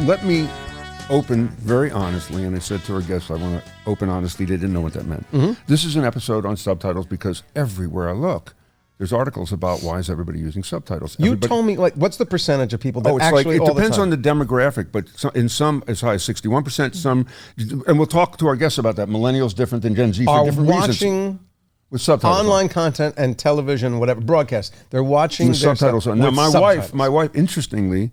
let me open very honestly, and I said to our guests, I want to open honestly. They didn't know what that meant. Mm-hmm. This is an episode on subtitles because everywhere I look, there's articles about why is everybody using subtitles. You told me, like, what's the percentage of people that actually it depends on the demographic, but in some as high as 61%, some, and we'll talk to our guests about that. Millennials different than Gen Z for different reasons. Watching with subtitles online content and television, whatever, broadcast. They're watching with subtitles. Now, my wife, interestingly,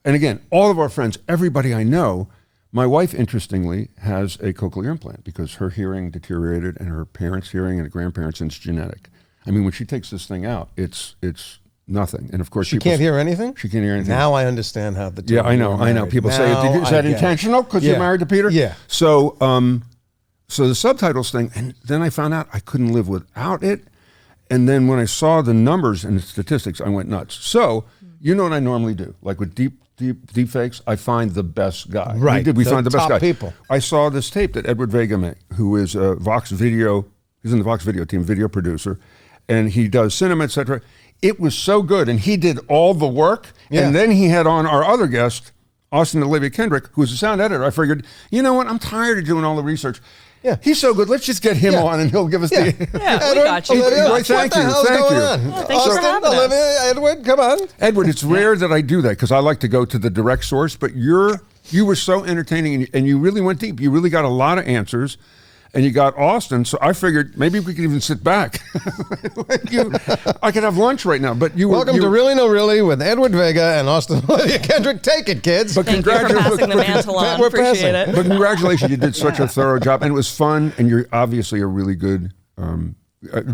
and again, all of our friends, everybody I know, my wife, interestingly, has a cochlear implant because her hearing deteriorated and her parents' hearing and her grandparents, and it's genetic. I mean, when she takes this thing out, it's nothing. And of course, she can't hear anything? She can't hear anything. Now I understand how the two I know. People say, is that intentional because you're married to Peter? Yeah. So, so the subtitles thing, and then I found out I couldn't live without it. And then when I saw the numbers and the statistics, I went nuts. So, you know what I normally do? Like with deep fakes, I find the best guy. Right. We find the best guy. People. I saw this tape that Ed Vega made, who is a Vox Video, he's in the Vox Video team, video producer, and he does cinema, etc. It was so good, and he did all the work. Yeah. And then he had on our other guest, Austin Olivia Kendrick, who's a sound editor. I figured, you know what? I'm tired of doing all the research. Yeah, he's so good. Let's just get him on, and he'll give us the. Yeah, we got you. Thank you. Austin, Olivia, Edward, come on. Edward, it's rare that I do that because I like to go to the direct source, but you were so entertaining, and you really went deep. You really got a lot of answers. And you got Austin, so I figured maybe we could even sit back. I could have lunch right now, but Welcome to Really No Really with Edward Vega and Austin Olivia Kendrick. Take it, kids. But Thank you for passing the mantle on. Appreciate it. But congratulations, you did such a thorough job, and it was fun, and you're obviously a really good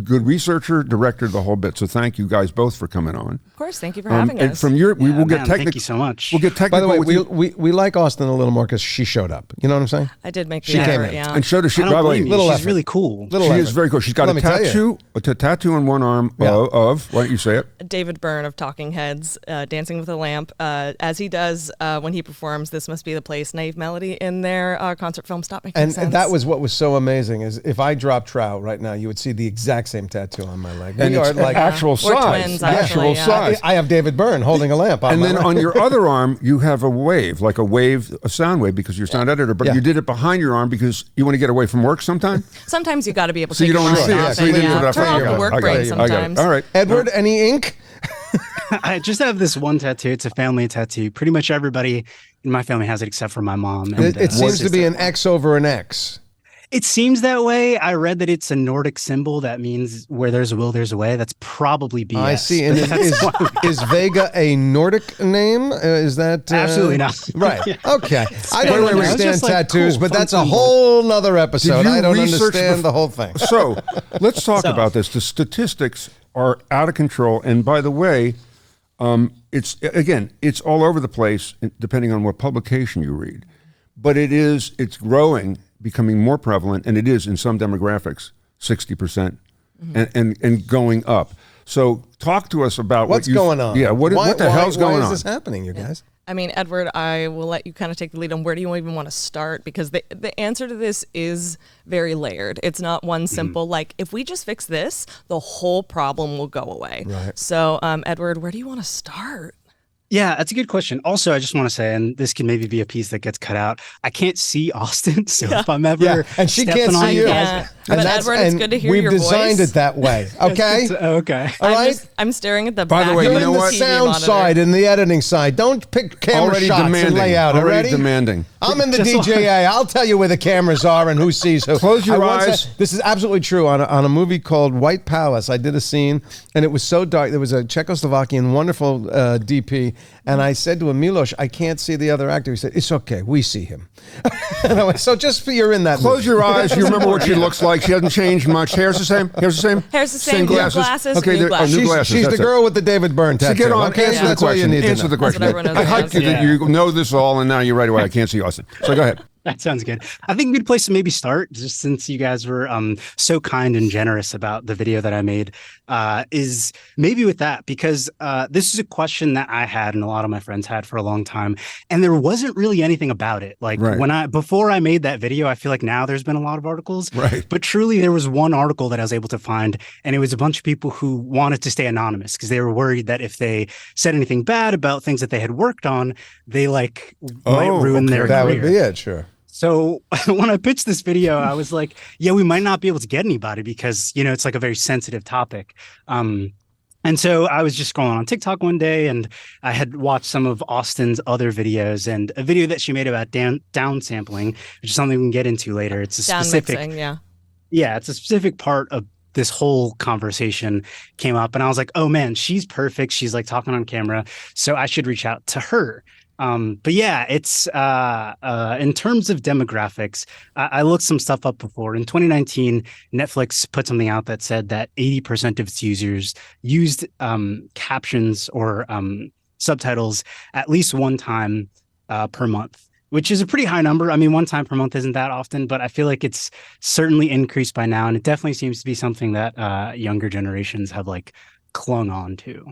researcher, director, the whole bit. So thank you guys both for coming on. Of course, thank you for having us. And from we will get technical. Thank you so much. We'll get technical. By the way, we like Austin a little more because she showed up. You know what I'm saying? I did make the effort, yeah. And so does she. By the way, she's really cool. She is very cool. She's got a tattoo on one arm of, why don't you say it? David Byrne of Talking Heads, Dancing with a Lamp, as he does when he performs This Must Be the Place, Naive Melody in their concert film Stop Making Sense. And that was what was so amazing is if I dropped trout right now, you would see the exact same tattoo on my leg. And it's like actual size. We're twins, actually, size. I have David Byrne holding a lamp on and my then leg. On your other arm, you have a wave, like a sound wave because you're a sound editor, but you did it behind your arm because you want to get away from work sometime? Sometimes you got to be able to so you don't want to see it. So you didn't put it up turn off the work break sometimes. All right. Edward, any ink? I just have this one tattoo. It's a family tattoo. Pretty much everybody in my family has it except for my mom. And, it seems to be an X over an X. It seems that way. I read that it's a Nordic symbol that means where there's a will, there's a way. That's probably BS. I see. And is Vega a Nordic name? Is that absolutely not? Right. Yeah. Okay. I don't understand tattoos, but that's a whole nother episode. I don't understand the whole thing. So let's talk about this. The statistics are out of control. And by the way, it's all over the place depending on what publication you read. But it's growing, becoming more prevalent, and it is in some demographics, 60%, and going up. So talk to us about what's going on. Yeah, what the hell's going on? Why is this happening, you guys? I mean, Edward, I will let you kind of take the lead on where do you even want to start, because the answer to this is very layered. It's not one simple, like, if we just fix this, the whole problem will go away. Right. So, Edward, where do you want to start? Yeah, that's a good question. Also, I just want to say, and this can maybe be a piece that gets cut out, I can't see Austin, so if I'm ever and she can't see you. But Edward, it's good to hear your voice. We've designed it that way, okay? Okay. All right? I'm staring at the By back the way, of you know the what? TV sound monitor. side and the editing side. Don't pick camera shots and layout. Already demanding. I'm in the DJA. I'll tell you where the cameras are and who sees who. Close your eyes. This is absolutely true. On a movie called White Palace, I did a scene, and it was so dark. There was a Czechoslovakian wonderful DP, and I said to him, Miloš, I can't see the other actor. He said, it's okay. We see him. And I went, so just you're in that Close movie. your eyes. You remember what she looks like. She hasn't changed much. Hair's the same. Hair's the same. Hair's the same. Glasses. Okay, new glasses. new glasses. She's the girl with the David Byrne tattoo. So get on. Okay? Answer the question. Answer the question. I hyped you that you know this all, and now you're right away. I can't see Austin. So go ahead. That sounds good. I think a good place to maybe start, just since you guys were so kind and generous about the video that I made, is maybe with that, because this is a question that I had and a lot of my friends had for a long time, and there wasn't really anything about it. Like Right. before I made that video, I feel like now there's been a lot of articles, Right. but truly there was one article that I was able to find, and it was a bunch of people who wanted to stay anonymous because they were worried that if they said anything bad about things that they had worked on, they like might ruin their That career. would be it, sure. So when I pitched this video, I was like, yeah, we might not be able to get anybody because, it's like a very sensitive topic. And so I was just scrolling on TikTok one day and I had watched some of Austin's other videos and a video that she made about downsampling, which is something we can get into later. It's a specific, Down mixing, yeah. Yeah, it's a specific part of this whole conversation came up and I was like, oh man, she's perfect. She's like talking on camera. So I should reach out to her. But yeah, it's in terms of demographics, I looked some stuff up before. In 2019, Netflix put something out that said that 80% of its users used captions or subtitles at least one time per month, which is a pretty high number. I mean, one time per month isn't that often, but I feel like it's certainly increased by now. And it definitely seems to be something that younger generations have like clung on to.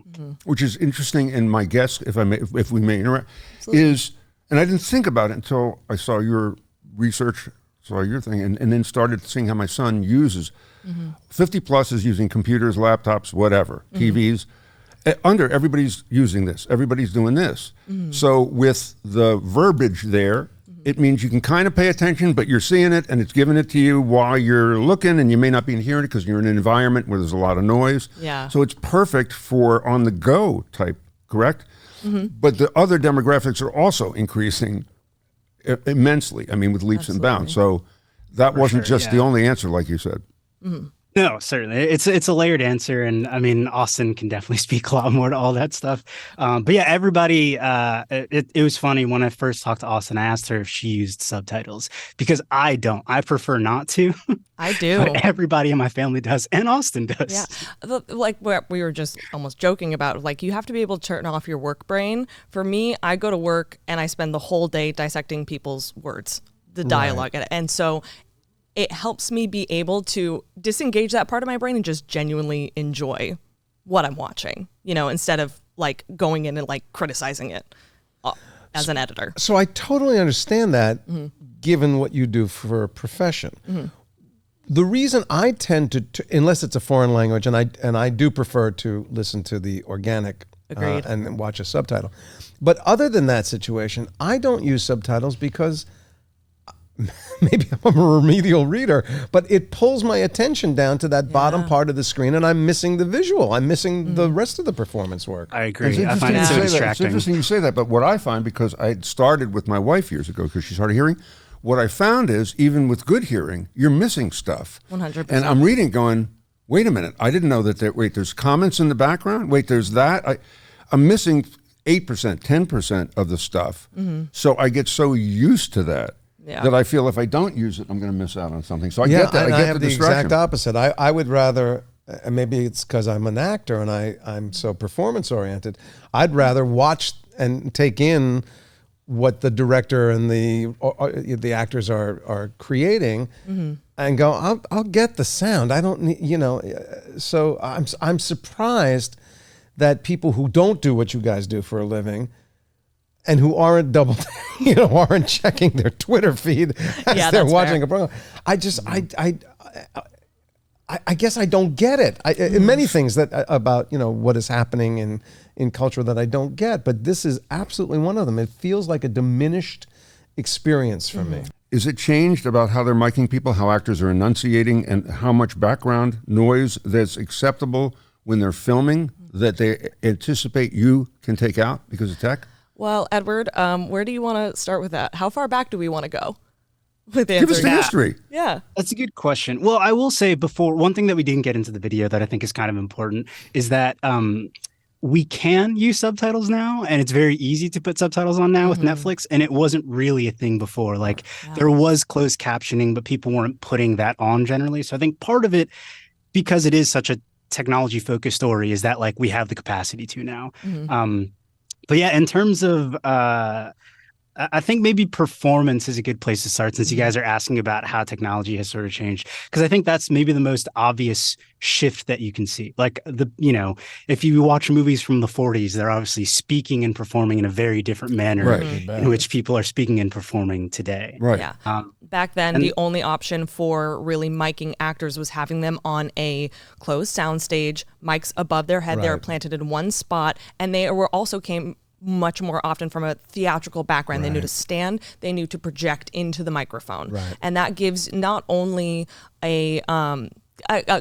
Which is interesting. And my guess, if if we may interrupt, is, and I didn't think about it until I saw your research, saw your thing, and then started seeing how my son uses. 50 plus is using computers, laptops, whatever, TVs. Under everybody's using this, everybody's doing this. So with the verbiage there, it means you can kind of pay attention, but you're seeing it and it's giving it to you while you're looking, and you may not be hearing it because you're in an environment where there's a lot of noise. Yeah. So it's perfect for on the go type, correct? But the other demographics are also increasing immensely. I mean, with leaps and bounds. So that wasn't sure, just the only answer, like you said. No, certainly. It's a layered answer. And I mean, Austin can definitely speak a lot more to all that stuff. But yeah, everybody, it was funny when I first talked to Austin, I asked her if she used subtitles because I don't. I prefer not to. I do. But everybody in my family does, and Austin does. Yeah. Like what we were just almost joking about, like you have to be able to turn off your work brain. For me, I go to work and I spend the whole day dissecting people's words, the dialogue. And so it helps me be able to disengage that part of my brain and just genuinely enjoy what I'm watching, instead of like going in and like criticizing it as an editor. So I totally understand that, given what you do for a profession. The reason I tend to, unless it's a foreign language, and I do prefer to listen to the organic and watch a subtitle. But other than that situation, I don't use subtitles because maybe I'm a remedial reader, but it pulls my attention down to that bottom part of the screen, and I'm missing the visual. I'm missing the rest of the performance work. I agree. I find it so It's distracting. interesting you say that, but what I find, because I started with my wife years ago because she's hard of hearing, what I found is even with good hearing, you're missing stuff. 100%. And I'm reading going, wait a minute, I didn't know that there's comments in the background. Wait, there's that. I'm missing 8%, 10% of the stuff. So I get so used to that. That I feel if I don't use it, I'm going to miss out on something. So I get that. I get the exact opposite. I would rather, and maybe it's because I'm an actor and I'm so performance oriented, I'd rather watch and take in what the director and the actors are creating, and go, I'll get the sound. I don't need, so I'm surprised that people who don't do what you guys do for a living and who aren't aren't checking their Twitter feed as they're watching a program. I guess I don't get it. In many things that about what is happening in culture that I don't get, but this is absolutely one of them. It feels like a diminished experience for me. Is it changed about how they're miking people, how actors are enunciating, and how much background noise that's acceptable when they're filming that they anticipate you can take out because of tech? Well, Edward, where do you want to start with that? How far back do we want to go with Give us the history. Yeah. That's a good question. Well, I will say before, one thing that we didn't get into the video that I think is kind of important is that we can use subtitles now, and it's very easy to put subtitles on now with Netflix, and it wasn't really a thing before. Like there was closed captioning, but people weren't putting that on generally. So I think part of it, because it is such a technology focused story, is that like we have the capacity to now. But yeah, in terms of I think maybe performance is a good place to start, since you guys are asking about how technology has sort of changed, because I think that's maybe the most obvious shift that you can see. Like if you watch movies from the 40s, they're obviously speaking and performing in a very different manner in which people are speaking and performing today. Right. Yeah. Back then, the only option for really miking actors was having them on a closed soundstage, mics above their head. They were planted in one spot, and they were also came much more often from a theatrical background. They knew to stand, they knew to project into the microphone. And that gives not only a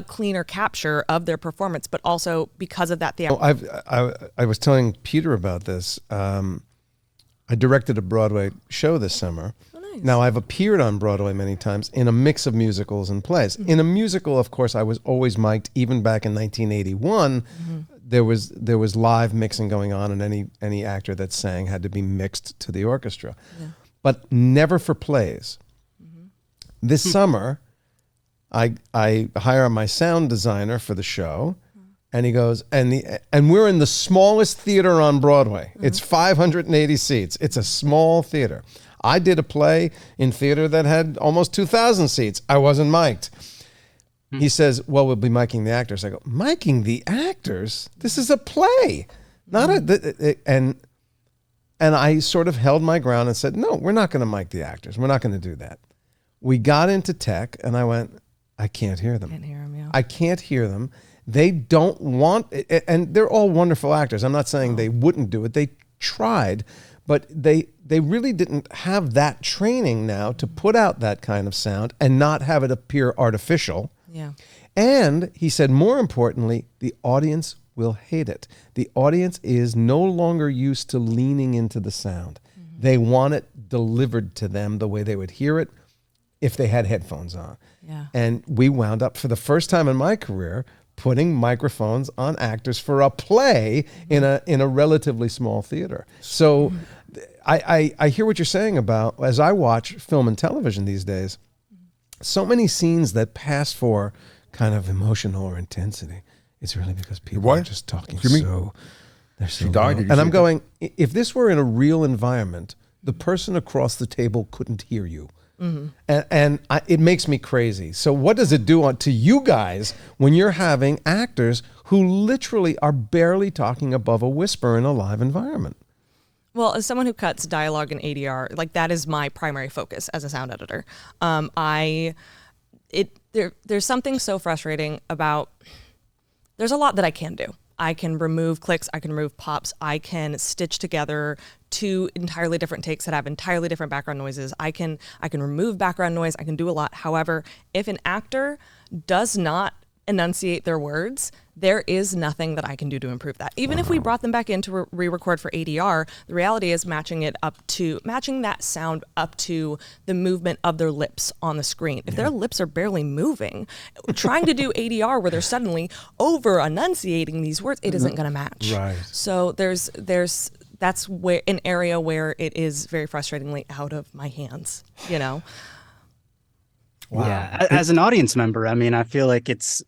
cleaner capture of their performance, but also because of that I was telling Peter about this. I directed a Broadway show this summer. Nice. Now, I've appeared on Broadway many times in a mix of musicals and plays. In a musical, of course, I was always mic'd. Even back in 1981, there was live mixing going on, and any actor that sang had to be mixed to the orchestra. But never for plays. This summer, I hire my sound designer for the show, and he goes, and we're in the smallest theater on Broadway. It's 580 seats. It's a small theater. I did a play in theater that had almost 2,000 seats. I wasn't mic'd. He says, well, we'll be miking the actors. I go, miking the actors? This is a play, not and I sort of held my ground and said, no, we're not going to mic the actors. We're not going to do that. We got into tech, and I went, I can't hear them. I can't hear them. They don't want it, and they're all wonderful actors. I'm not saying they wouldn't do it. They tried, but they really didn't have that training now to put out that kind of sound and not have it appear artificial. Yeah. And he said, more importantly, the audience will hate it. The audience is no longer used to leaning into the sound. They want it delivered to them the way they would hear it if they had headphones on. Yeah. And we wound up, for the first time in my career, putting microphones on actors for a play in a relatively small theater. So I hear what you're saying about, as I watch film and television these days, so many scenes that pass for kind of emotional or intensity, it's really because people are just talking they're so She died. low. And I'm going, if this were in a real environment, the person across the table couldn't hear you. It makes me crazy. So what does it do to you guys when you're having actors who literally are barely talking above a whisper in a live environment? Well, as someone who cuts dialogue in ADR, like that is my primary focus as a sound editor. There's something so frustrating about, there's a lot that I can do. I can remove clicks, I can remove pops, I can stitch together two entirely different takes that have entirely different background noises. I can remove background noise, I can do a lot. However, if an actor does not enunciate their words, there is nothing that I can do to improve that. Even if we brought them back in to re-record for ADR, the reality is matching that sound up to the movement of their lips on the screen. If their lips are barely moving, trying to do ADR where they're suddenly over enunciating these words, it isn't going to match. Right. So that's where an area where it is very frustratingly out of my hands, Wow. Yeah, as an audience member, I mean, I feel like it's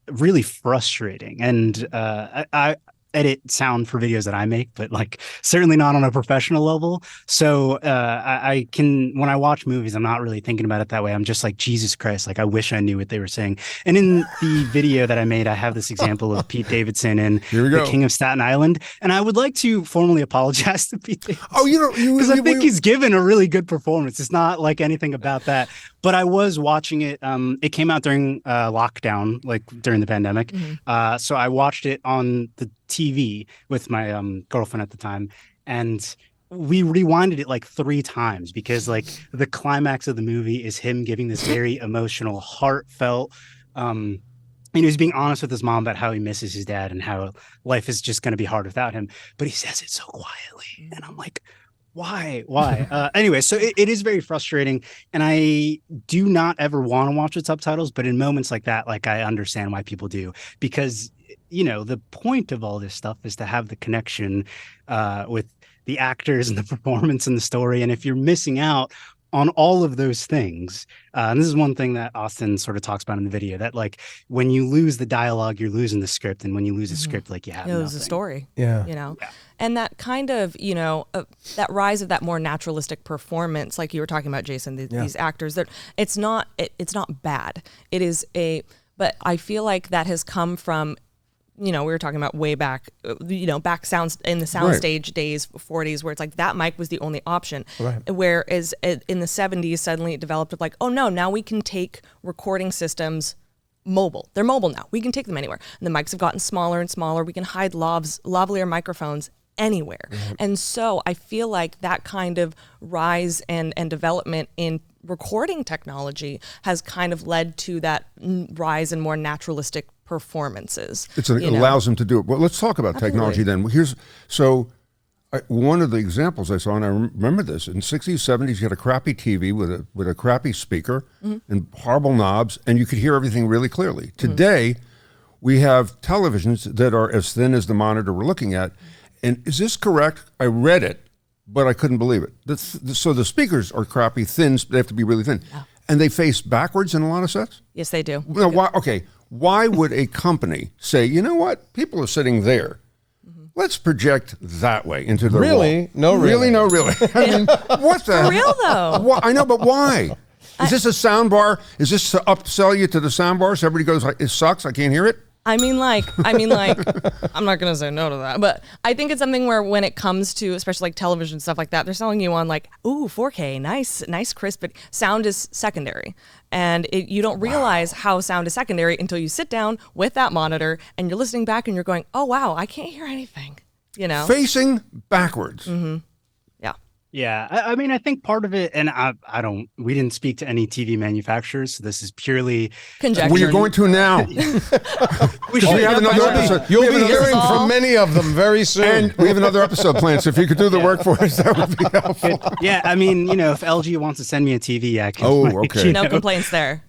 really frustrating, and I edit sound for videos that I make, but like certainly not on a professional level. So I can, when I watch movies, I'm not really thinking about it that way. I'm just like, Jesus Christ, like I wish I knew what they were saying. And in the video that I made, I have this example of Pete Davidson in The King of Staten Island, and I would like to formally apologize to Pete Davidson. Oh, because I think he's given a really good performance. It's not like anything about that. But I was watching it. It came out during lockdown, like during the pandemic. So I watched it on the TV with my girlfriend at the time, and we rewinded it like 3 times because like the climax of the movie is him giving this very emotional, heartfelt. And he was being honest with his mom about how he misses his dad and how life is just going to be hard without him. But he says it so quietly, and I'm like, why? Anyway, so it is very frustrating, and I do not ever want to watch with subtitles, but in moments like that, like I understand why people do, because the point of all this stuff is to have the connection with the actors and the performance and the story. And if you're missing out on all of those things, and this is one thing that Austin sort of talks about in the video, that like when you lose the dialogue, you're losing the script, and when you lose a script, like you have You lose nothing. the story. Yeah. You know, and that kind of, that rise of that more naturalistic performance, like you were talking about, Jason, these actors, that it's not bad. It is but I feel like that has come from, we were talking about way back, back sounds in the soundstage days, 40s, where it's like that mic was the only option. Right. Whereas in the 70s, suddenly it developed of like, oh no, now we can take recording systems mobile. They're mobile now. We can take them anywhere. And the mics have gotten smaller and smaller. We can hide lavalier microphones anywhere. Mm-hmm. And so I feel like that kind of rise and development in recording technology has kind of led to that rise in more naturalistic performances. It allows them to do it. Well, let's talk about technology then. One of the examples I saw, and I remember this, in 60s, 70s, you had a crappy TV with a crappy speaker and horrible knobs, and you could hear everything really clearly. Today, we have televisions that are as thin as the monitor we're looking at. And is this correct? I read it, but I couldn't believe it. So the speakers are crappy, thin, they have to be really thin. Yeah. And they face backwards in a lot of sets? Yes, they do. Now, why would a company say, you know what, people are sitting there, let's project that way into the wall? No, really? No, really. I mean, what the For real, though. I know, but why? Is this a sound bar? Is this to upsell you to the sound bar so everybody goes, it sucks, I can't hear it? I mean, like, I'm not going to say no to that, but I think it's something where when it comes to, especially like television, stuff like that, they're selling you on like, ooh, 4K, nice, crisp, but sound is secondary. And you don't realize how sound is secondary until you sit down with that monitor and you're listening back and you're going, oh, wow, I can't hear anything, Facing backwards. Mm-hmm. Yeah. Yeah, I mean, I think part of it, and we didn't speak to any TV manufacturers, so this is purely conjecture. Well, you're going to now. we have another episode. You'll be hearing from many of them very soon. And we have another episode planned, so if you could do the work for us, that would be helpful. Yeah, I mean, if LG wants to send me a TV, I can. Oh, okay. No complaints there.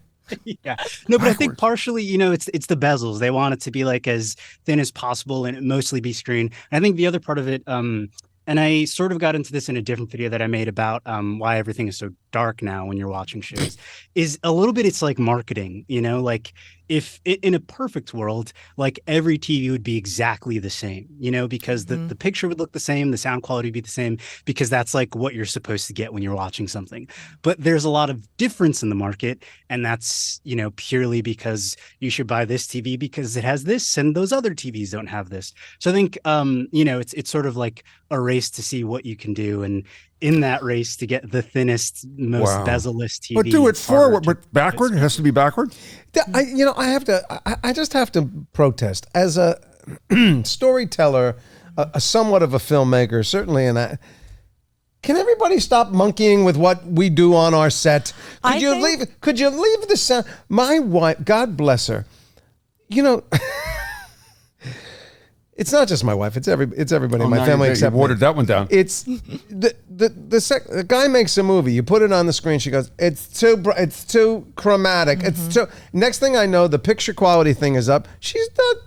Yeah. No, but I think partially, it's the bezels. They want it to be like as thin as possible and mostly be screen. And I think the other part of it, and I sort of got into this in a different video that I made about why everything is so dark now when you're watching shows, is a little bit, it's like marketing, like if in a perfect world, like every TV would be exactly the same, because the picture would look the same, the sound quality would be the same, because that's like what you're supposed to get when you're watching something. But there's a lot of difference in the market, and that's, purely because you should buy this TV because it has this and those other TVs don't have this. So I think, it's sort of like a race to see what you can do, and in that race to get the thinnest, most bezel-less TV. But do it forward, but backward? It has to be backward? I just have to protest. As a storyteller, a somewhat of a filmmaker, certainly, can everybody stop monkeying with what we do on our set? Could you leave the sound? My wife, God bless her, it's not just my wife. It's everybody in my family except you watered that one down. It's the guy makes a movie. You put it on the screen. She goes, it's too chromatic. Mm-hmm. It's too. Next thing I know, the picture quality thing is up. She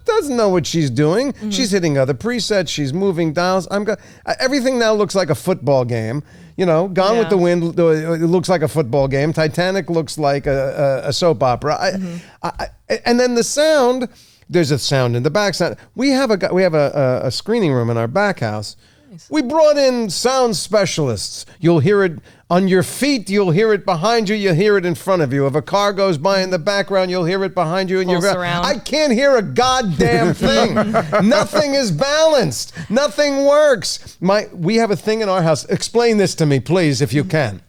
doesn't know what she's doing. Mm-hmm. She's hitting other presets. She's moving dials. Everything now looks like a football game. Gone with the Wind. It looks like a football game. Titanic looks like a soap opera. And then the sound. There's a sound in the back. We have a screening room in our back house. Nice. We brought in sound specialists. You'll hear it on your feet. You'll hear it behind you. You'll hear it in front of you. If a car goes by in the background, you'll hear it behind you. I can't hear a goddamn thing. Nothing is balanced. Nothing works. We have a thing in our house. Explain this to me, please, if you can.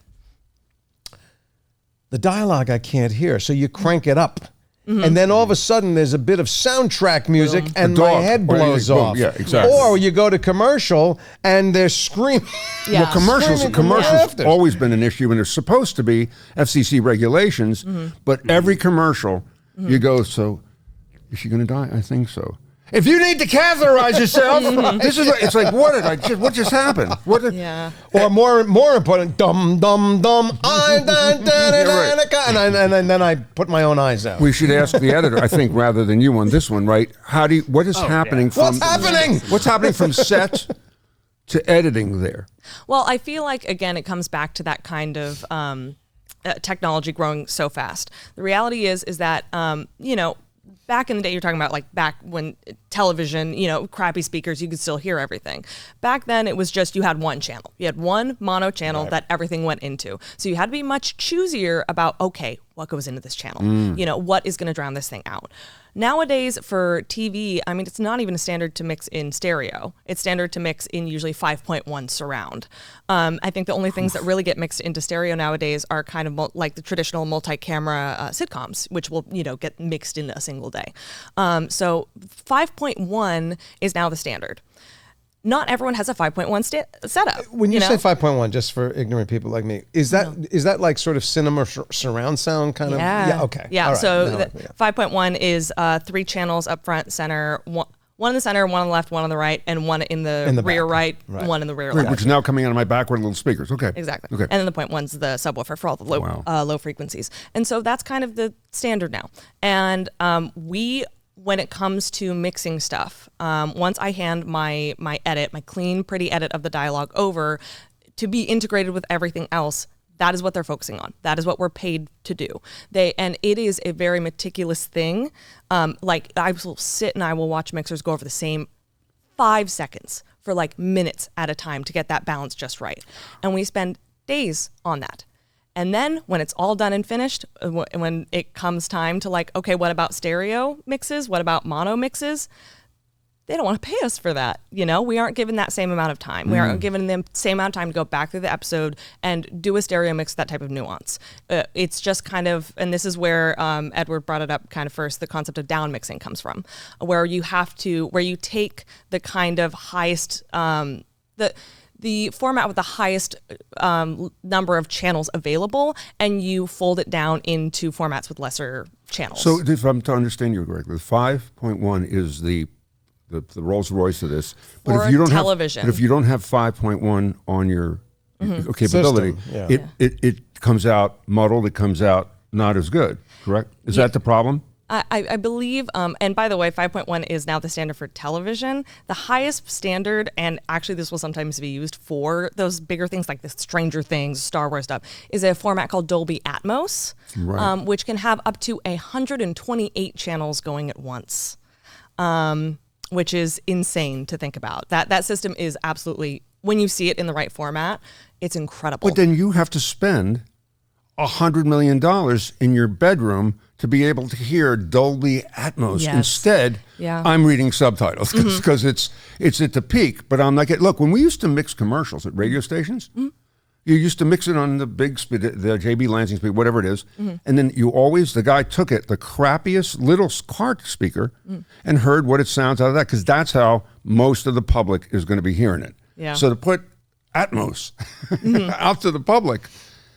The dialogue I can't hear, so you crank it up. Mm-hmm. And then all of a sudden there's a bit of soundtrack music and my head blows off. Yeah, exactly. Or you go to commercial and they're screaming. Yeah. Well, commercials always been an issue, and there's supposed to be FCC regulations, but every commercial you go, so is she going to die? I think so. If you need to catheterize yourself, it's like, what just happened? Or more important, dum dum dum, and then I put my own eyes out. We should ask the editor, I think, rather than you on this one, right? What is happening from What's happening? What's happening from set to editing there? Well, I feel like, again, it comes back to that kind of technology growing so fast. The reality is that, back in the day, you're talking about like back when television, crappy speakers, you could still hear everything. Back then, it was just you had one channel. You had one mono channel that everything went into. So you had to be much choosier about, okay, what goes into this channel? What is going to drown this thing out? Nowadays, for TV, I mean, it's not even a standard to mix in stereo. It's standard to mix in usually 5.1 surround. I think the only things that really get mixed into stereo nowadays are kind of like the traditional multi-camera sitcoms, which will, get mixed in a single day. So 5.1 is now the standard. Not everyone has a 5.1 setup. When you say 5.1, just for ignorant people like me, is that like sort of cinema surround sound kind of? Yeah. Okay. Yeah. Right. So 5.1 is 3 channels up front, center, one in the center, one on the left, one on the right, and one in the rear back. right, one in the rear Right, left. which is now coming out of my backward little speakers. Okay. Exactly. Okay. And then the 0.1's the subwoofer for all the low frequencies. And so that's kind of the standard now. And when it comes to mixing stuff, once I hand my edit, my clean, pretty edit of the dialogue over to be integrated with everything else, that is what they're focusing on. That is what we're paid to do. And it is a very meticulous thing. Like I will sit and I will watch mixers go over the same 5 seconds for like minutes at a time to get that balance just right. And we spend days on that. And then when it's all done and finished, when it comes time to like, okay, what about stereo mixes? What about mono mixes? They don't want to pay us for that. We aren't given that same amount of time. We aren't given them the same amount of time to go back through the episode and do a stereo mix, that type of nuance. It's just kind of, and this is where Edward brought it up kind of first, the concept of down mixing comes from, where you take the kind of highest, the format with the highest number of channels available, and you fold it down into formats with lesser channels. So if I'm to understand you correctly, 5.1 is the Rolls Royce of this. But For if you don't television. But if you don't have 5.1 on your capability, System, it comes out muddled. It comes out not as good. Correct? Is that the problem? I believe, and by the way, 5.1 is now the standard for television. The highest standard, and actually this will sometimes be used for those bigger things like the Stranger Things, Star Wars stuff, is a format called Dolby Atmos, which can have up to 128 channels going at once, which is insane to think about. That system is absolutely, when you see it in the right format, it's incredible. But then you have to spend $100 million in your bedroom to be able to hear Dolby Atmos. Yes. Instead, I'm reading subtitles because it's at the peak. But I'm like, look, when we used to mix commercials at radio stations, you used to mix it on the big speed, the JB Lansing speed, whatever it is. And then the guy took it, the crappiest little car speaker, and heard what it sounds out of that, because that's how most of the public is going to be hearing it. Yeah. So to put Atmos out to the public,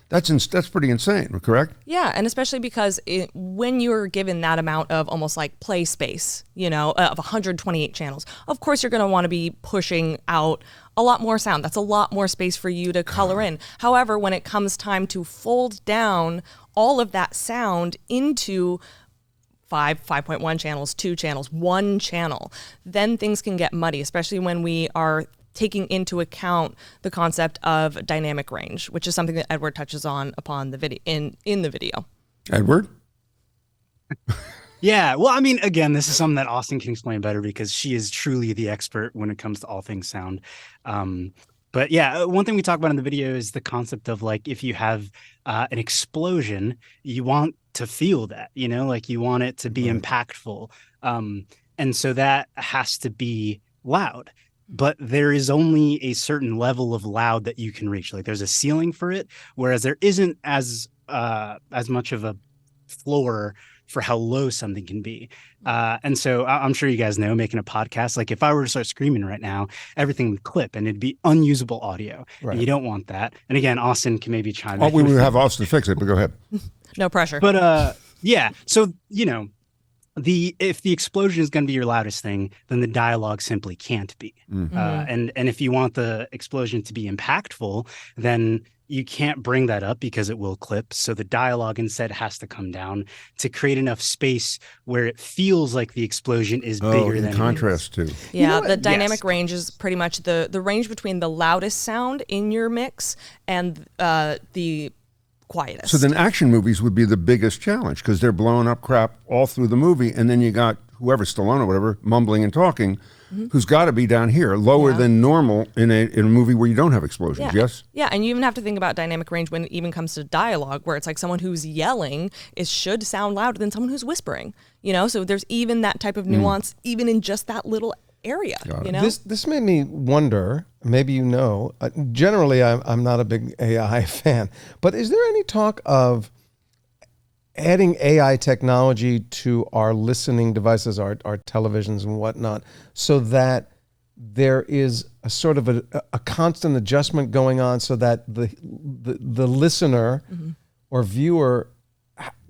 that's pretty insane, correct? Yeah, and especially because when you're given that amount of almost like play space, of 128 channels, of course you're going to want to be pushing out a lot more sound. That's a lot more space for you to color in. However, when it comes time to fold down all of that sound into 5.1 channels, 2 channels, 1 channel, then things can get muddy, especially when we are taking into account the concept of dynamic range, which is something that Edward touches on upon the video in the video. Edward? Yeah, well, I mean, again, this is something that Austin can explain better because she is truly the expert when it comes to all things sound. But yeah, one thing we talk about in the video is the concept of like, if you have an explosion, you want to feel that, like you want it to be impactful. And so that has to be loud. But there is only a certain level of loud that you can reach. Like there's a ceiling for it, whereas there isn't as much of a floor for how low something can be. And so I'm sure you guys know, making a podcast, like if I were to start screaming right now, everything would clip and it'd be unusable audio. Right. And you don't want that. And again, Austin can maybe chime in. We would have Austin fix it, but go ahead. No pressure. But yeah, so, if the explosion is going to be your loudest thing, then the dialogue simply can't be. And if you want the explosion to be impactful, then you can't bring that up because it will clip. So the dialogue instead has to come down to create enough space where it feels like the explosion is bigger in than contrast it is. to. Yeah, You know the what? dynamic Yes. range is pretty much the range between the loudest sound in your mix and the quietest. So then action movies would be the biggest challenge because they're blowing up crap all through the movie, and then you got whoever, Stallone or whatever, mumbling and talking, who's got to be down here, lower Yeah. than normal in a movie where you don't have explosions, yes? Yeah, and you even have to think about dynamic range when it even comes to dialogue, where it's like someone who's yelling should sound louder than someone who's whispering. So there's even that type of nuance, even in just that little area. This made me wonder. Maybe generally I'm not a big AI fan, but is there any talk of adding AI technology to our listening devices, our televisions and whatnot, so that there is a sort of a constant adjustment going on, so that the listener or viewer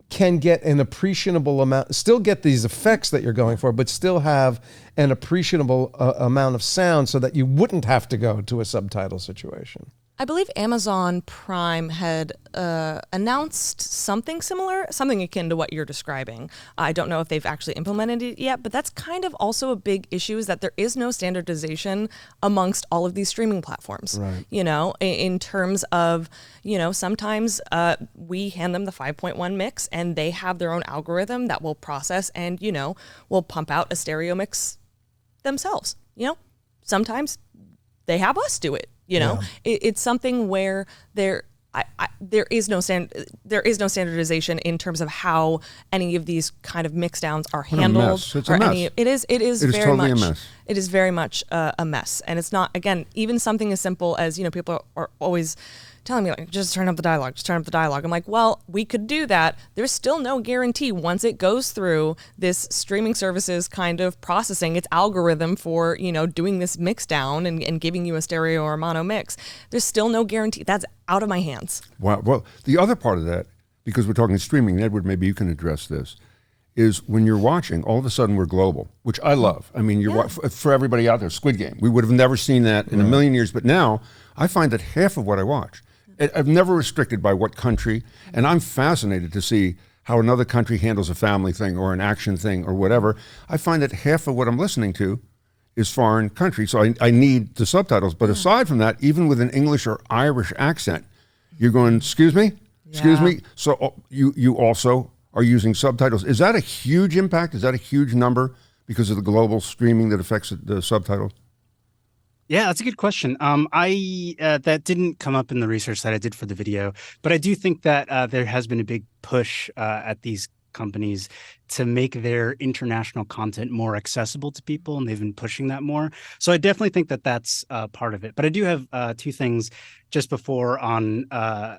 can get an appreciable amount, still get these effects that you're going for, but still have an appreciable amount of sound, so that you wouldn't have to go to a subtitle situation? I believe Amazon Prime had announced something similar, something akin to what you're describing. I don't know if they've actually implemented it yet, but that's kind of also a big issue, is that there is no standardization amongst all of these streaming platforms. Right. In terms of, sometimes we hand them the 5.1 mix and they have their own algorithm that will process and, will pump out a stereo mix themselves. Sometimes they have us do it. It's something where there is no standardization in terms of how any of these kind of mix downs are handled. Mess. It's a mess. It is very totally much a mess. It is very much a mess, and it's not, again, even something as simple as people are always telling me, like, just turn up the dialogue. I'm like, well, we could do that. There's still no guarantee once it goes through this streaming services kind of processing, its algorithm for, doing this mix down and giving you a stereo or mono mix. There's still no guarantee. That's out of my hands. Wow. Well, the other part of that, because we're talking streaming, Edward, maybe you can address this, is when you're watching, all of a sudden we're global, which I love. I mean, for everybody out there, Squid Game, we would have never seen that in a million years, but now I find that half of what I watch, I'm never restricted by what country, and I'm fascinated to see how another country handles a family thing or an action thing or whatever. I find that half of what I'm listening to is foreign country, so I need the subtitles. But aside from that, even with an English or Irish accent, you're going, excuse me? So you also are using subtitles. Is that a huge impact? Is that a huge number because of the global streaming that affects the subtitles? Yeah, that's a good question. That didn't come up in the research that I did for the video, but I do think that there has been a big push at these companies to make their international content more accessible to people, and they've been pushing that more. So I definitely think that that's part of it. But I do have two things just before on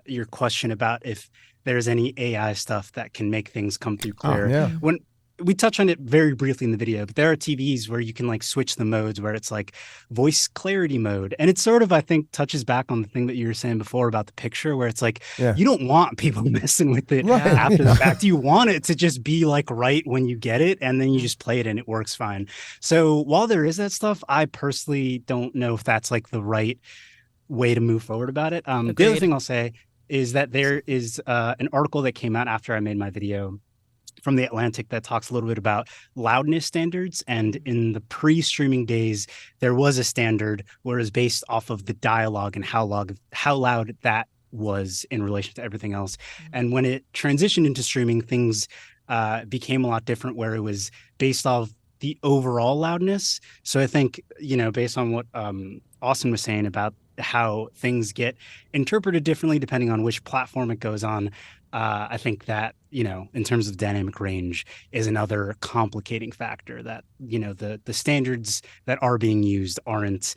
your question about if there's any AI stuff that can make things come through clear. When we touch on it very briefly in the video, but there are TVs where you can like switch the modes, where it's like voice clarity mode. And it sort of, I think, touches back on the thing that you were saying before about the picture, where it's like, you don't want people messing with it after the fact. You want it to just be like right when you get it, and then you just play it and it works fine. So while there is that stuff, I personally don't know if that's like the right way to move forward about it. The other thing I'll say is that there is an article that came out after I made my video from The Atlantic that talks a little bit about loudness standards. And in the pre-streaming days, there was a standard where it was based off of the dialogue and how loud that was in relation to everything else. And when it transitioned into streaming, things became a lot different, where it was based off the overall loudness. So I think, based on what Austin was saying about how things get interpreted differently depending on which platform it goes on, I think that, in terms of dynamic range is another complicating factor, that, the standards that are being used aren't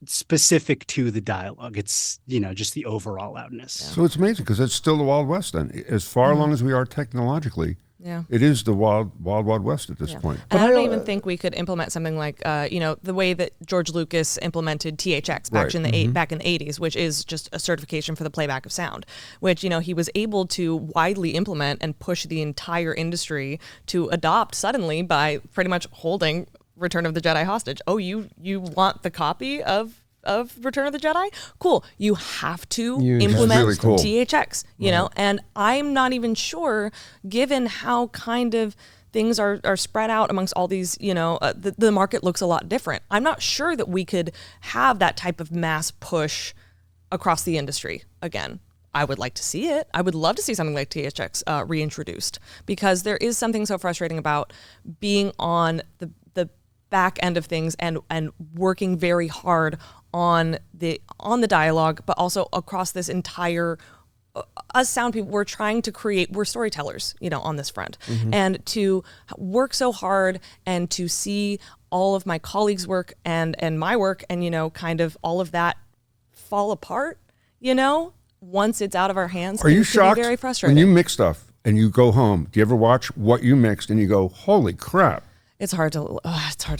specific to the dialogue. It's, just the overall loudness. So it's amazing because it's still the Wild West then. As far along as we are technologically, it is the wild west at this point. But I don't even think we could implement something like, the way that George Lucas implemented THX back in the back in the 80s, which is just a certification for the playback of sound, which, he was able to widely implement and push the entire industry to adopt suddenly by pretty much holding Return of the Jedi hostage. Oh, you want the copy of Return of the Jedi. Cool. You have to Use that. implement Really cool. THX, you know, and I'm not even sure, given how kind of things are spread out amongst all these, you know, the market looks a lot different. I'm not sure that we could have that type of mass push across the industry again. I would like to see it. I would love to see something like THX reintroduced, because there is something so frustrating about being on the back end of things and working very hard on the dialogue, but also across this entire us sound people. We're trying to create, we're storytellers, you know, on this front, and to work so hard and to see all of my colleagues' work and my work and, you know, kind of all of that fall apart, you know, once it's out of our hands. Are you it can shocked be very frustrating. when you mix stuff and you go home? Do you ever watch what you mixed and you go, holy crap? It's hard to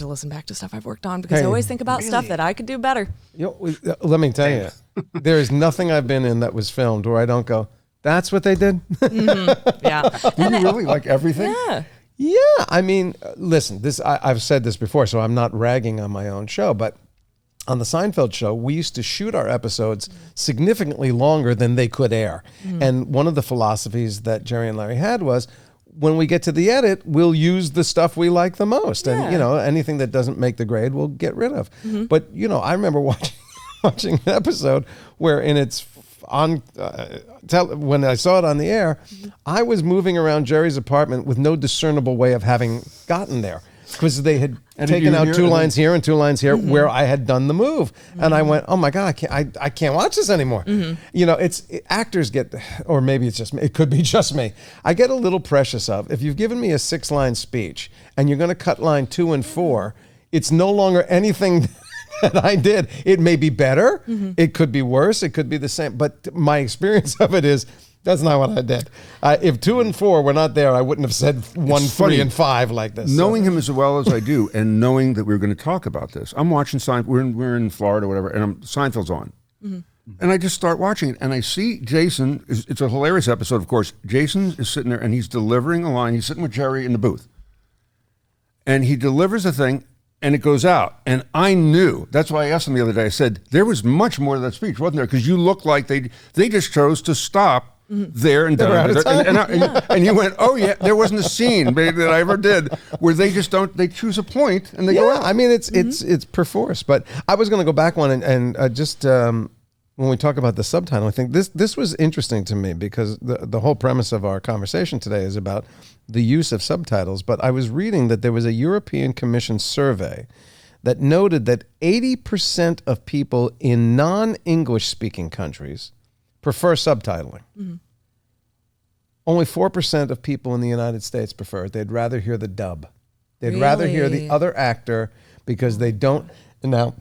listen back to stuff I've worked on, because I always think about stuff that I could do better. You know, let me tell you, there is nothing I've been in that was filmed where I don't go, that's what they did? Yeah. Do you really like everything? Yeah. Yeah, I mean, listen, I've said this before, so I'm not ragging on my own show, but on the Seinfeld show, we used to shoot our episodes significantly longer than they could air. And one of the philosophies that Jerry and Larry had was, when we get to the edit, we'll use the stuff we like the most. And, you know, anything that doesn't make the grade, we'll get rid of. But, you know, I remember watching an episode where when I saw it on the air, I was moving around Jerry's apartment with no discernible way of having gotten there, because they had taken out 2 lines here and 2 lines here where I had done the move. And I went, oh my God, I can't watch this anymore. You know, actors get, or maybe it's just me, it could be just me. I get a little precious of, if you've given me a 6-line speech and you're going to cut line 2 and 4, it's no longer anything that I did. It may be better. It could be worse. It could be the same. But my experience of it is, that's not what I did. If 2 and 4 were not there, I wouldn't have said 1, 3, and 5 like this. Knowing him as well as I do, and knowing that we were going to talk about this, I'm watching Seinfeld. We're in Florida, or whatever, and Seinfeld's on, and I just start watching it, and I see Jason. It's a hilarious episode, of course. Jason is sitting there, and he's delivering a line. He's sitting with Jerry in the booth, and he delivers a thing, and it goes out. And I knew. That's why I asked him the other day. I said, there was much more to that speech, wasn't there? Because you looked like they just chose to stop there and done. And you went, oh yeah, there wasn't a scene that I ever did where they just don't, they choose a point and they go out. I mean, it's perforce. But I was going to go back one and just when we talk about the subtitle, I think this was interesting to me, because the whole premise of our conversation today is about the use of subtitles. But I was reading that there was a European Commission survey that noted that 80% of people in non-English speaking countries prefer subtitling. Only 4% of people in the United States prefer it. They'd rather hear the dub. They'd rather hear the other actor, because they don't. Now,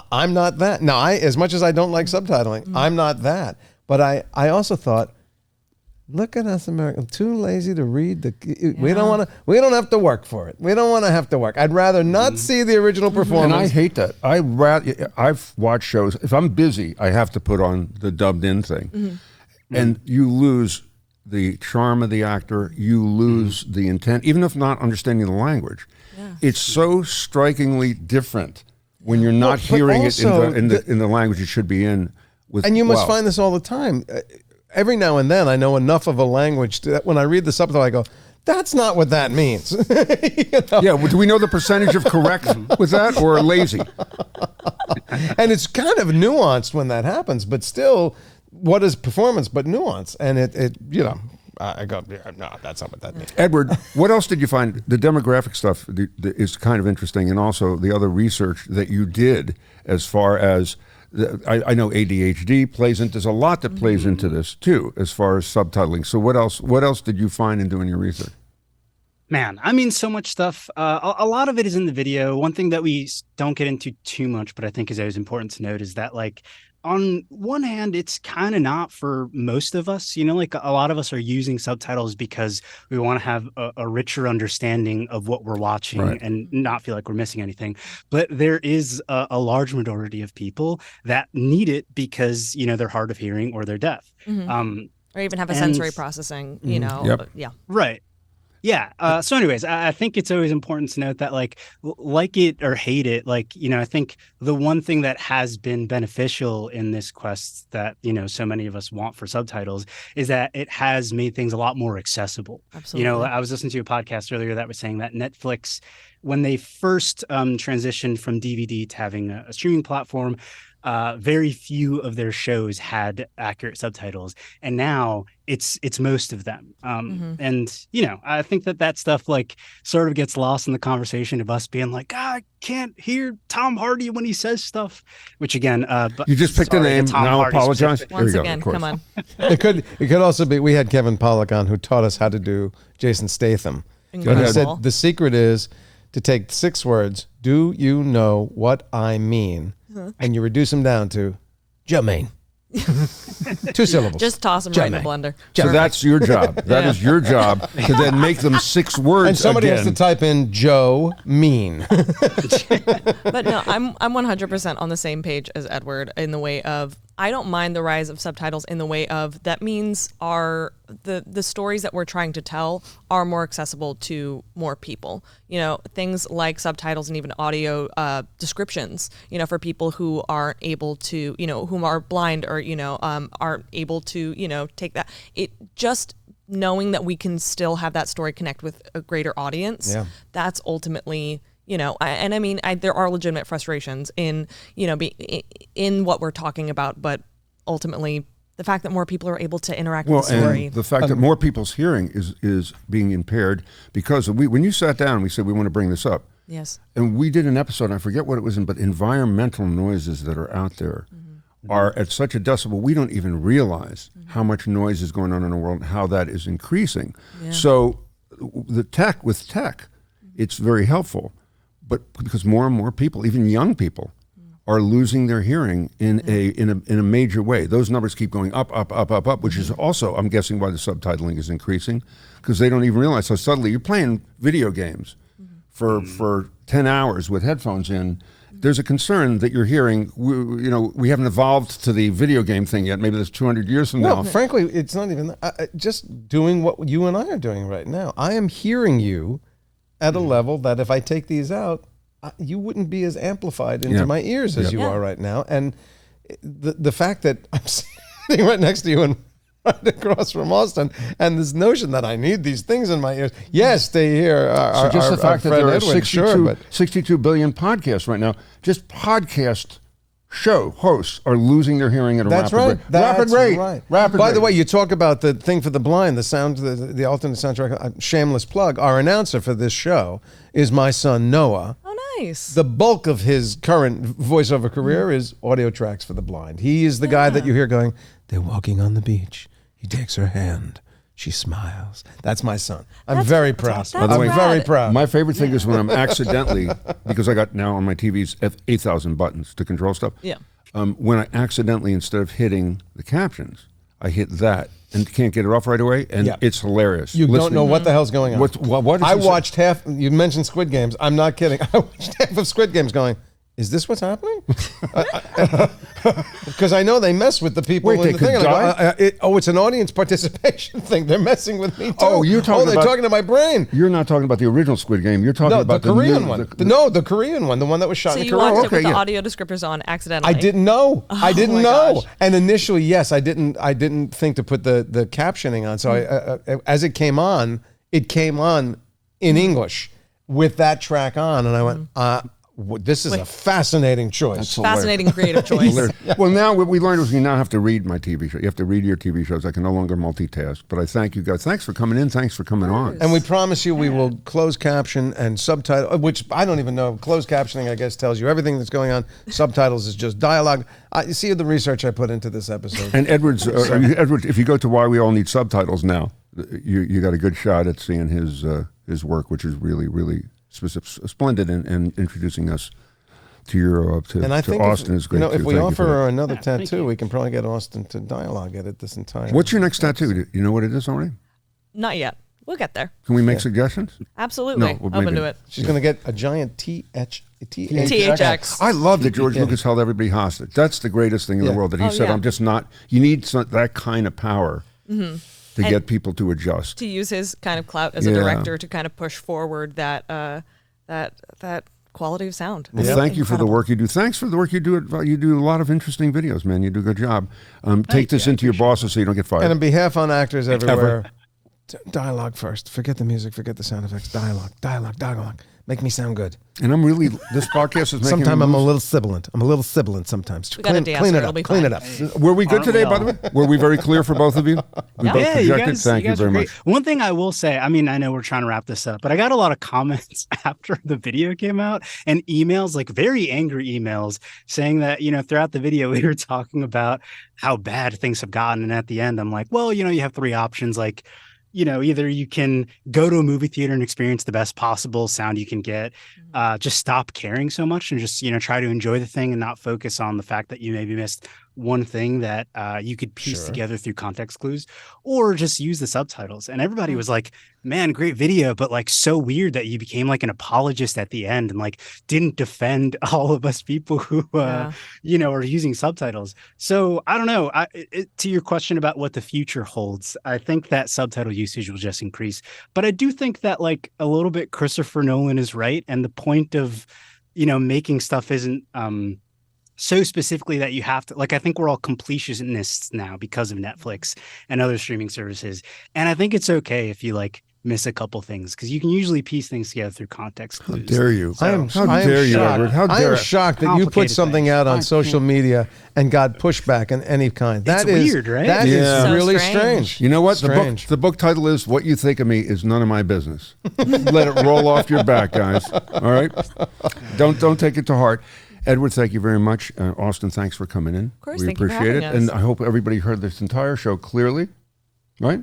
I'm not that. Now, as much as I don't like subtitling, I'm not that. But I also thought, look at us Americans, too lazy to read we don't have to work for it. We don't want to have to work. I'd rather not see the original performance. And I hate that. I've watched shows. If I'm busy, I have to put on the dubbed in thing. And you lose the charm of the actor. You lose the intent, even if not understanding the language. It's so strikingly different when you're not hearing it in the language it should be in. And you must find this all the time. Every now and then I know enough of a language that when I read the subtitle, I go, that's not what that means. You know? Yeah, well, do we know the percentage of correct with that, or lazy? And it's kind of nuanced when that happens, but still, what is performance but nuance? And it you know, I go, yeah, no, that's not what that means. Edward, what else did you find? The demographic stuff is kind of interesting, and also the other research that you did as far as, I know ADHD plays into, there's a lot that plays into this too, as far as subtitling. So what else did you find in doing your research? Man, I mean, so much stuff. A lot of it is in the video. One thing that we don't get into too much, but I think is always important to note, is that, like, on one hand, it's kind of not for most of us, you know, like a lot of us are using subtitles because we want to have a richer understanding of what we're watching, right, and not feel like we're missing anything. But there is a large majority of people that need it because, you know, they're hard of hearing or they're deaf. Or even have a sensory processing, you know. Yep. Yeah. Right. Yeah. So anyways, I think it's always important to note that like it or hate it, like, I think the one thing that has been beneficial in this quest that, so many of us want for subtitles is that it has made things a lot more accessible. Absolutely. I was listening to a podcast earlier that was saying that Netflix, when they first transitioned from DVD to having a streaming platform, very few of their shows had accurate subtitles, and now it's most of them. And I think that stuff like sort of gets lost in the conversation of us being like, I can't hear Tom Hardy when he says stuff. Which again, but You just picked a name. Now apologize. There Once you go, again, of course. come on. It could also be, we had Kevin Pollak on who taught us how to do Jason Statham. And he Incredible. said the secret is to take 6 words, do you know what I mean? And you reduce them down to Jermaine. 2 syllables. Just toss them right in the blender. So that's your job. That is your job to then make them 6 words And somebody again. has to type in Joe Mean. But no, I'm 100% on the same page as Edward in the way of, I don't mind the rise of subtitles in the way of, that means the stories that we're trying to tell are more accessible to more people. Things like subtitles and even audio descriptions, for people who aren't able to, whom are blind or, aren't able to, take that. It just knowing that we can still have that story connect with a greater audience. Yeah. That's ultimately, and I mean, there are legitimate frustrations in, in what we're talking about, but ultimately the fact that more people are able to interact with the story. And the fact that more people's hearing is being impaired because when you sat down, we said we want to bring this up. Yes. And we did an episode, I forget what it was in, but environmental noises that are out there are at such a decibel, we don't even realize how much noise is going on in the world and how that is increasing. Yeah. So with tech, it's very helpful. But because more and more people, even young people, are losing their hearing in a major way. Those numbers keep going up, which is also, I'm guessing, why the subtitling is increasing, because they don't even realize how subtly you're playing video games for 10 hours with headphones in. There's a concern that you're hearing. We haven't evolved to the video game thing yet. Maybe that's 200 years from now. Well, frankly, it's not even just doing what you and I are doing right now. I am hearing you at a level that if I take these out, you wouldn't be as amplified into my ears as you are right now. And the fact that I'm sitting right next to you and right across from Austin, and this notion that I need these things in my ears. Yes, they hear So just the fact that there are 62, 62 billion podcasts right now, just podcast show hosts are losing their hearing at a rapid rate. That's Rapid right. Rapid By rate. the way, you talk about the thing for the blind, the sound, the alternate soundtrack. Shameless plug. Our announcer for this show is my son Noah. Oh, nice. The bulk of his current voiceover career is audio tracks for the blind. He is the guy that you hear going, "They're walking on the beach. He takes her hand. She smiles." That's my son. I'm very proud. By the I'm way, very proud. My favorite thing is when I'm accidentally, because I got now on my TVs 8,000 buttons to control stuff. Yeah. When I accidentally, instead of hitting the captions, I hit that and can't get it off right away, and it's hilarious. You don't Listening. know what the hell's going on. What is I this? watched half. You mentioned Squid Games. I'm not kidding. I watched half of Squid Games going, is this what's happening? Because I know they mess with the people Wait, in they the could thing. And I die? go, it's an audience participation thing. They're messing with me too. Oh, you're talking they're about- talking to my brain. You're not talking about the original Squid Game. You're talking No, about the Korean new, one. The Korean one, the one that was shot So in you Korea. watched it with the yeah. audio descriptors on accidentally. I didn't know. I didn't my know. gosh. And initially, yes, I didn't think to put the captioning on. So as it came on in English with that track on, and I went, this is a fascinating choice. Fascinating creative choice. Well, now what we learned was you now have to read my TV show. You have to read your TV shows. I can no longer multitask. But I thank you guys. Thanks for coming in. Thanks for coming on. And we promise you we will close caption and subtitle, which I don't even know. Closed captioning, I guess, tells you everything that's going on. Subtitles is just dialogue. You see the research I put into this episode. And Edward, if you go to Why We All Need Subtitles now, you got a good shot at seeing his work, which is really, really splendid in introducing us to your and I think Austin is great. if too. we Thank you offer for that. her another tattoo, we can probably get Austin to dialogue edit this entire. What's your next tattoo? Do you know what it is already? Not yet. We'll get there. Can we make suggestions? Absolutely. No, well, Open maybe. to it. She's going to get a giant THX. I love that George Lucas held everybody hostage. That's the greatest thing in the world. That he said, yeah. "I'm just not." You need that kind of power to And get people to adjust. to use his kind of clout as a director to kind of push forward that quality of sound. Well, thank you for the work you do. Thanks for the work you do. You do a lot of interesting videos, man. You do a good job. Take this into your bosses so you don't get fired. And on behalf on actors everywhere, dialogue first. Forget the music. Forget the sound effects. Dialogue. Make me sound good. And I'm really, this podcast is making Sometimes me I'm a lose. little sibilant. sometimes. We got a dancer, Clean it it'll up. be Clean fine. it up. Were we good Aren't today, we by the all? way? Were we very clear for both of you? We both Yeah, you projected? guys, Thank you guys very are much. great. One thing I will say, I mean, I know we're trying to wrap this up, but I got a lot of comments after the video came out and emails, like very angry emails saying that, throughout the video, we were talking about how bad things have gotten. And at the end, I'm like, well, you have 3 options. Like, either you can go to a movie theater and experience the best possible sound you can get, just stop caring so much and just, try to enjoy the thing and not focus on the fact that you maybe missed one thing that you could piece together through context clues, or just use the subtitles. And everybody was like, man, great video, but like so weird that you became like an apologist at the end and like didn't defend all of us people who, are using subtitles. So I don't know. To your question about what the future holds, I think that subtitle usage will just increase. But I do think that like a little bit Christopher Nolan is right. And the point of, making stuff isn't so specifically that you have to, like, I think we're all completionists now because of Netflix and other streaming services. And I think it's okay if you like miss a couple things, because you can usually piece things together through context clues. How dare you? I am How dare you, shocked. Edward? How I dare am shocked that you put Complicated something things. out on social media and got pushback in any kind. That is weird, right? That is Yeah. So really strange. strange. You know what? Strange. The book title is "What You Think of Me Is None of My Business." Let it roll off your back, guys. All right? Don't take it to heart. Edward, thank you very much. Austin, thanks for coming in. Of course, we thank you for appreciate it. having us. And I hope everybody heard this entire show clearly, right?